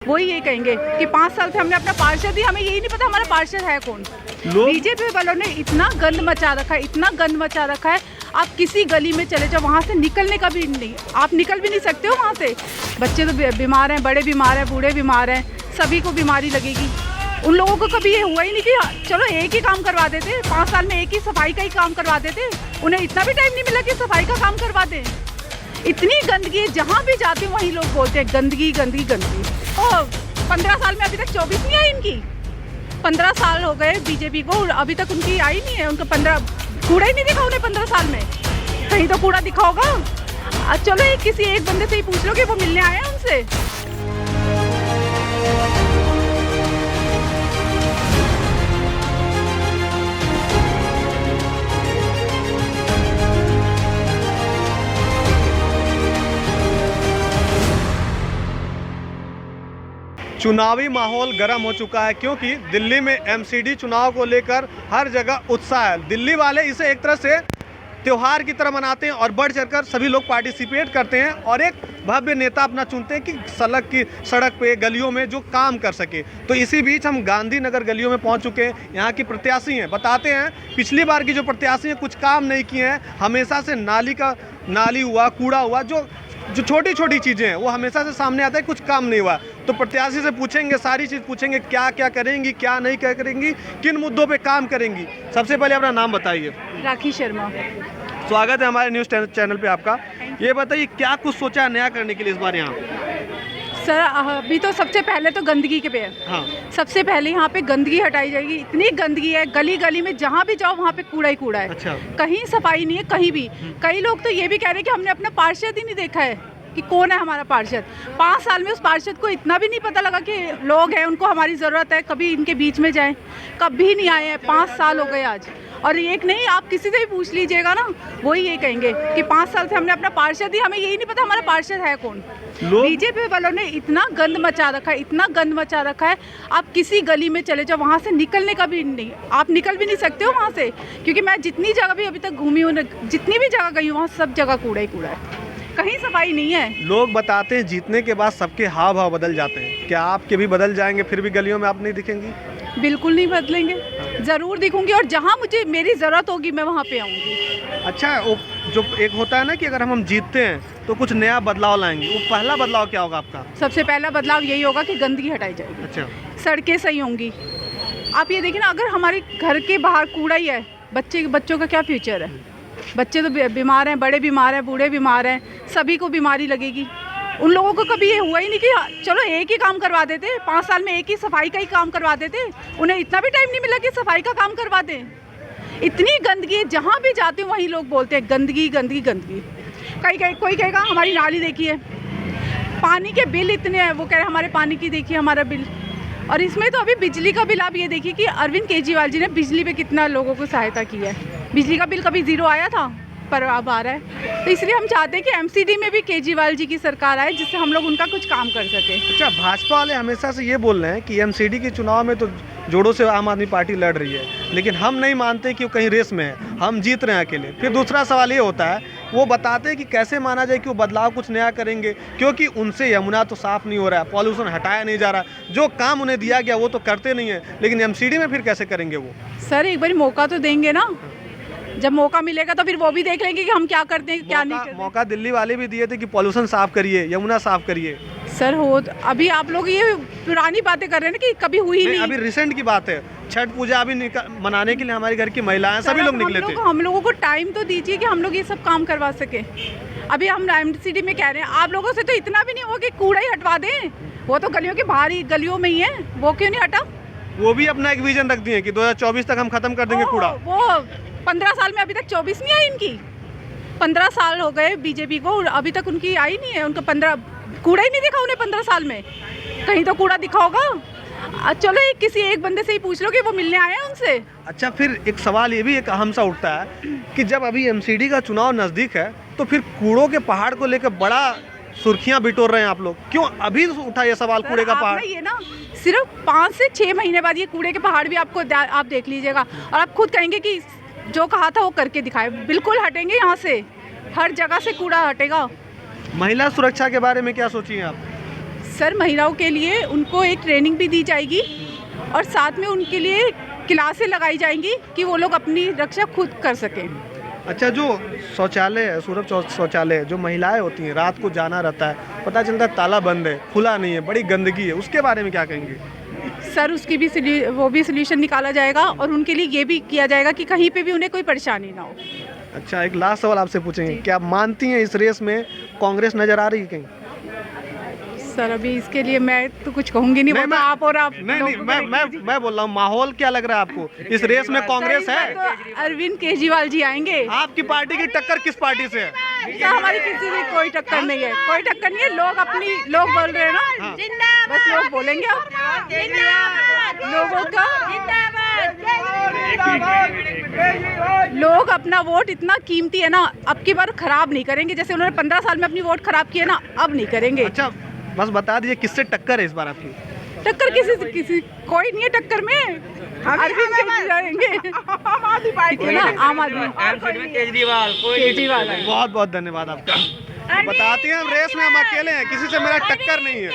वही ये कहेंगे कि 5 साल से हमने अपना पार्षद ही, हमें यही नहीं पता हमारा पार्षद है कौन। बीजेपी वालों ने इतना गंद मचा रखा है, इतना गंद मचा रखा है। आप किसी गली में चले जाओ, वहाँ से निकलने का भी नहीं, आप निकल भी नहीं सकते हो वहाँ से। बच्चे तो बीमार हैं, बड़े बीमार हैं, बूढ़े बीमार हैं, सभी को बीमारी लगेगी। उन लोगों को कभी ये हुआ ही नहीं कि चलो एक ही काम करवा देते, 5 साल में एक ही सफाई का ही काम करवा देते। उन्हें इतना भी टाइम नहीं मिला कि सफाई का काम करवा दें। इतनी गंदगी है, जहाँ भी जाते हैं वहीं लोग बोलते हैं गंदगी गंदगी गंदगी। और 15 साल में अभी तक 24 नहीं आई इनकी। 15 साल हो गए बीजेपी को, अभी तक उनकी आई नहीं है। उनका 15 कूड़ा ही नहीं दिखा उन्हें 15 साल में। कहीं तो कूड़ा दिखा होगा। चलो किसी एक बंदे से ही पूछ लो कि वो मिलने आए हैं उनसे। चुनावी माहौल गर्म हो चुका है क्योंकि दिल्ली में एमसीडी चुनाव को लेकर हर जगह उत्साह है। दिल्ली वाले इसे एक तरह से त्यौहार की तरह मनाते हैं और बढ़ चढ़कर सभी लोग पार्टिसिपेट करते हैं और एक भव्य नेता अपना चुनते हैं कि सड़क पे गलियों में जो काम कर सके। तो इसी बीच हम गांधीनगर गलियों में पहुंच चुके हैं। यहाँ की प्रत्याशी हैं, बताते हैं पिछली बार की जो प्रत्याशी हैं कुछ काम नहीं किए हैं। हमेशा से नाली हुआ, कूड़ा हुआ, जो छोटी छोटी चीज़ें हैं वो हमेशा से सामने आता है, कुछ काम नहीं हुआ। तो प्रत्याशी से पूछेंगे, सारी चीज़ पूछेंगे, क्या क्या करेंगी, क्या नहीं क्या करेंगी, किन मुद्दों पे काम करेंगी। सबसे पहले अपना नाम बताइए। राखी शर्मा। स्वागत है हमारे न्यूज़ चैनल पे आपका। ये बताइए क्या कुछ सोचा है नया करने के लिए इस बार यहाँ? सर अभी तो सबसे पहले तो गंदगी के पे है। हाँ। सबसे पहले यहाँ पे गंदगी हटाई जाएगी। इतनी गंदगी है, गली गली में जहाँ भी जाओ वहाँ पे कूड़ा ही कूड़ा है। अच्छा। कहीं सफाई नहीं है, कहीं भी। कई लोग तो ये भी कह रहे हैं कि हमने अपना पार्षद ही नहीं देखा है कि कौन है हमारा पार्षद। 5 साल में उस पार्षद को इतना भी नहीं पता लगा कि लोग हैं, उनको हमारी ज़रूरत है, कभी इनके बीच में जाएं। कभी नहीं आए हैं, 5 साल हो गए आज। और एक नहीं, आप किसी से भी पूछ लीजिएगा ना, वही ये कहेंगे कि 5 साल से हमने अपना पार्षद ही, हमें यही नहीं पता हमारा पार्षद है कौन। बीजेपी वालों ने इतना गंद मचा रखा है, इतना गंद मचा रखा है। आप किसी गली में चले जाओ, वहाँ से निकलने का भी नहीं, आप निकल भी नहीं सकते हो वहाँ से। क्योंकि मैं जितनी जगह भी अभी तक घूमी हूँ, जितनी भी जगह गई हूँ, वहाँ सब जगह कूड़ा ही कूड़ा है, कहीं सफाई नहीं है। लोग बताते हैं जीतने के बाद सबके हाव भाव बदल जाते हैं। क्या आपके भी बदल जाएंगे, फिर भी गलियों में आप नहीं दिखेंगी? बिल्कुल नहीं बदलेंगे, ज़रूर दिखूंगी और जहाँ मुझे मेरी ज़रूरत होगी मैं वहाँ पे आऊँगी। अच्छा, वो जो एक होता है ना कि अगर हम जीतते हैं तो कुछ नया बदलाव लाएंगे, वो पहला बदलाव क्या होगा आपका? सबसे पहला बदलाव यही होगा कि गंदगी हटाई जाएगी। अच्छा। सड़कें सही होंगी। आप ये देखिए ना, अगर हमारे घर के बाहर कूड़ा ही है, बच्चों का क्या फ्यूचर है? बच्चे तो बीमार हैं, बड़े बीमार हैं, बूढ़े बीमार हैं, सभी को बीमारी लगेगी। उन लोगों को कभी ये हुआ ही नहीं कि चलो एक ही काम करवा देते, 5 साल में एक ही सफाई का ही काम करवा देते। उन्हें इतना भी टाइम नहीं मिला कि सफाई का काम करवा दें। इतनी गंदगी है, जहाँ भी जाते हैं वहीं लोग बोलते हैं गंदगी गंदगी गंदगी। कोई कहेगा हमारी नाली देखिए, पानी के बिल इतने हैं, वो कह रहे हमारे पानी की देखिए हमारा बिल। और इसमें तो अभी बिजली का बिल आप ये देखिए कि अरविंद केजरीवाल जी ने बिजली पे कितना लोगों को सहायता की है। बिजली का बिल कभी 0 आया था, पर अब आ रहा है। तो इसलिए हम चाहते हैं कि एमसीडी में भी केजरीवाल जी की सरकार आए, जिससे हम लोग उनका कुछ काम कर सके। अच्छा, भाजपा वाले हमेशा से ये बोल रहे हैं कि एमसीडी के चुनाव में तो जोड़ों से आम आदमी पार्टी लड़ रही है, लेकिन हम नहीं मानते कि वो कहीं रेस में है, हम जीत रहे हैं अकेले। फिर दूसरा सवाल ये होता है, वो बताते हैं कि कैसे माना जाए कि वो बदलाव कुछ नया करेंगे, क्योंकि उनसे यमुना तो साफ नहीं हो रहा है, पॉल्यूशन हटाया नहीं जा रहा, जो काम उन्हें दिया गया वो तो करते नहीं है, लेकिन एमसीडी में फिर कैसे करेंगे वो? सर एक बार मौका तो देंगे ना, जब मौका मिलेगा तो फिर वो भी देख लेंगे कि हम क्या करते हैं क्या नहीं करते। मौका दिल्ली वाले भी दिए थे कि पॉल्यूशन साफ करिए, यमुना साफ करिए। सर अभी आप लोग ये पुरानी बातें कर रहे हैं ना कि कभी हुई नहीं। अभी रिसेंट की बात है, छठ पूजा अभी मनाने के लिए हमारे घर की महिलाएं सभी लोग निकले थे। हम लोगों को टाइम तो दीजिए कि हम लोग ये सब काम करवा सके। अभी हम एमसीडी में कह रहे हैं, आप लोगों से तो इतना भी नहीं होगा कि कूड़ा ही हटवा दें। वो तो गलियों के बाहर ही गलियों में ही है, वो क्यों नहीं हटा? वो भी अपना एक विजन रख दिए कि 2024 तक हम खत्म कर देंगे कूड़ा। वो 15 साल में अभी तक 24 नहीं आई इनकी। 15 साल हो गए बीजेपी को, अभी तक उनकी आई नहीं है। उनका 15 कूड़ा ही नहीं दिखा उन्हें 15 साल में। कहीं तो कूड़ा दिखा होगा। चलो किसी एक बंदे से ही पूछ लो कि वो मिलने आए हैं उनसे। अच्छा, फिर एक सवाल ये भी एक अहम सा उठता है कि जब अभी एमसीडी का चुनाव नज़दीक है तो फिर कूड़ों के पहाड़ को लेकर बड़ा सुर्खियां बिटोर रहे हैं आप लोग, क्यों अभी उठा ये सवाल कूड़े का पहाड़? ये ना सिर्फ 5 से 6 महीने बाद ये कूड़े के पहाड़ भी आप देख लीजिएगा और आप खुद कहेंगे कि जो कहा था वो करके दिखाए। बिल्कुल हटेंगे यहाँ से, हर जगह से कूड़ा हटेगा। महिला सुरक्षा के बारे में क्या सोची हैं आप? सर महिलाओं के लिए उनको एक ट्रेनिंग भी दी जाएगी और साथ में उनके लिए क्लासें लगाई जाएंगी कि वो लोग अपनी रक्षा खुद कर सकें। अच्छा, जो शौचालय है, सुरभ शौचालय, जो महिलाएं होती हैं, रात को जाना रहता है, पता चलता है ताला बंद है, खुला नहीं है, बड़ी गंदगी है, उसके बारे में क्या कहेंगे? सर उसकी भी वो भी सोल्यूशन निकाला जाएगा और उनके लिए ये भी किया जाएगा कि कहीं पे भी उन्हें कोई परेशानी ना हो। अच्छा, एक लास्ट सवाल आपसे पूछेंगे, क्या आप मानती हैं इस रेस में कांग्रेस नजर आ रही है कहीं? सर अभी इसके लिए मैं तो कुछ कहूंगी नहीं, वो तो आप और आप नहीं, मैं बोल रहा हूँ, माहौल क्या लग रहा है आपको? इस रेस में कांग्रेस है? तो अरविंद केजरीवाल जी आएंगे। आपकी पार्टी की टक्कर किस पार्टी से है? तो हमारी किसी भी कोई टक्कर नहीं है, कोई टक्कर नहीं है। लोग बोल रहे हैं ना, बस लोग बोलेंगे लोगों का। लोग अपना वोट इतना कीमती है ना, अब की बार खराब नहीं करेंगे। जैसे उन्होंने 15 साल में अपनी वोट खराब की है ना, अब नहीं करेंगे। अच्छा, बस बता दीजिए किससे टक्कर है इस बार आपकी? टक्कर किसी कोई नहीं है टक्कर में, अरविंद केजरीवाल आम आदमी पार्टी ना, आम आदमी केजरीवाल। बहुत बहुत धन्यवाद आपका। बताते हैं, रेस में हम अकेले हैं, किसी से मेरा टक्कर नहीं है।